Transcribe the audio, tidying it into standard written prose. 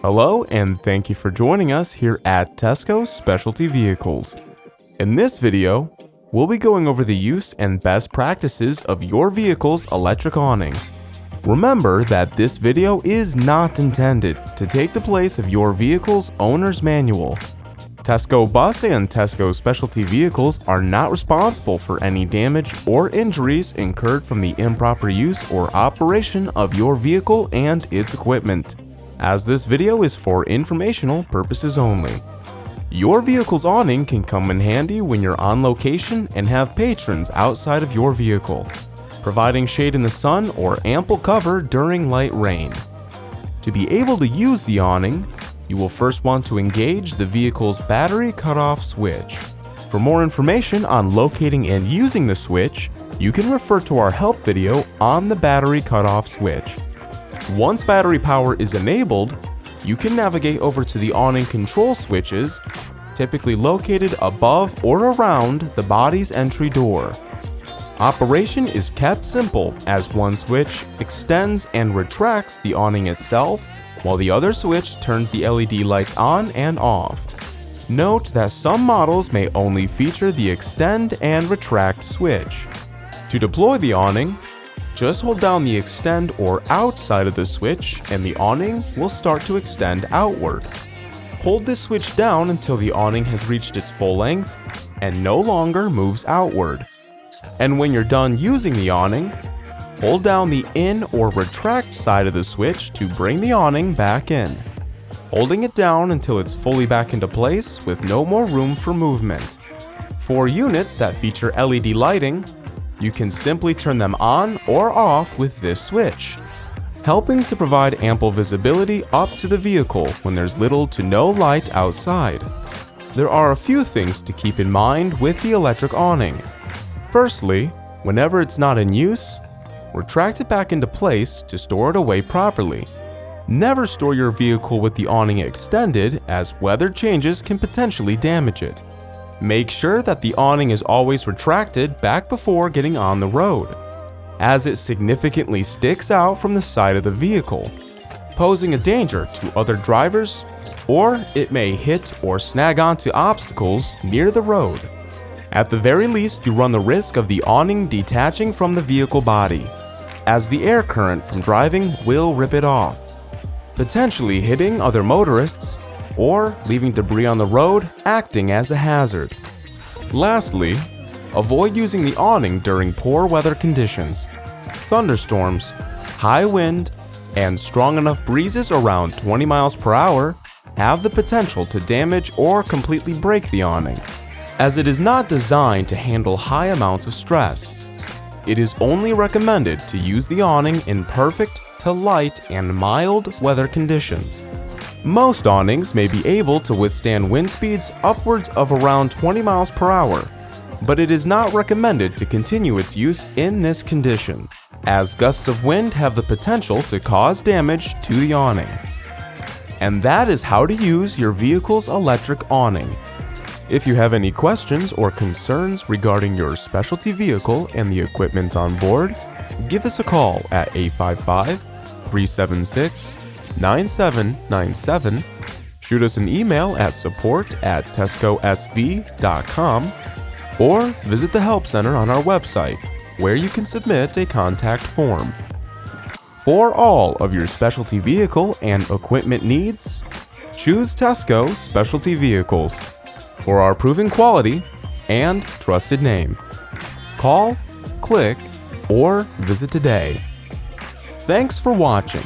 Hello, and thank you for joining us here at TESCO Specialty Vehicles. In this video, we'll be going over the use and best practices of your vehicle's electric awning. Remember that this video is not intended to take the place of your vehicle's owner's manual. TESCO Bus and TESCO Specialty Vehicles are not responsible for any damage or injuries incurred from the improper use or operation of your vehicle and its equipment, as this video is for informational purposes only. Your vehicle's awning can come in handy when you're on location and have patrons outside of your vehicle, providing shade in the sun or ample cover during light rain. To be able to use the awning, you will first want to engage the vehicle's battery cutoff switch. For more information on locating and using the switch, you can refer to our help video on the battery cutoff switch. Once battery power is enabled, you can navigate over to the awning control switches, typically located above or around the body's entry door. Operation is kept simple as one switch extends and retracts the awning itself, while the other switch turns the LED lights on and off. Note that some models may only feature the extend and retract switch. To deploy the awning, just hold down the extend or out side of the switch and the awning will start to extend outward. Hold this switch down until the awning has reached its full length and no longer moves outward. And when you're done using the awning, hold down the in or retract side of the switch to bring the awning back in, holding it down until it's fully back into place with no more room for movement. For units that feature LED lighting, you can simply turn them on or off with this switch, helping to provide ample visibility up to the vehicle when there's little to no light outside. There are a few things to keep in mind with the electric awning. Firstly, whenever it's not in use, retract it back into place to store it away properly. Never store your vehicle with the awning extended, as weather changes can potentially damage it. Make sure that the awning is always retracted back before getting on the road, as it significantly sticks out from the side of the vehicle, posing a danger to other drivers, or it may hit or snag onto obstacles near the road. At the very least, you run the risk of the awning detaching from the vehicle body, as the air current from driving will rip it off, potentially hitting other motorists or leaving debris on the road, acting as a hazard. Lastly, avoid using the awning during poor weather conditions. Thunderstorms, high wind, and strong enough breezes around 20 miles per hour have the potential to damage or completely break the awning, as it is not designed to handle high amounts of stress. It is only recommended to use the awning in perfect to light and mild weather conditions. Most awnings may be able to withstand wind speeds upwards of around 20 miles per hour, but it is not recommended to continue its use in this condition, as gusts of wind have the potential to cause damage to the awning. And that is how to use your vehicle's electric awning. If you have any questions or concerns regarding your specialty vehicle and the equipment on board, give us a call at 855-376-9797, shoot us an email at support@tescosv.com, or visit the Help Center on our website, where you can submit a contact form. For all of your specialty vehicle and equipment needs, choose TESCO Specialty Vehicles for our proven quality and trusted name. Call, click, or visit today. Thanks for watching.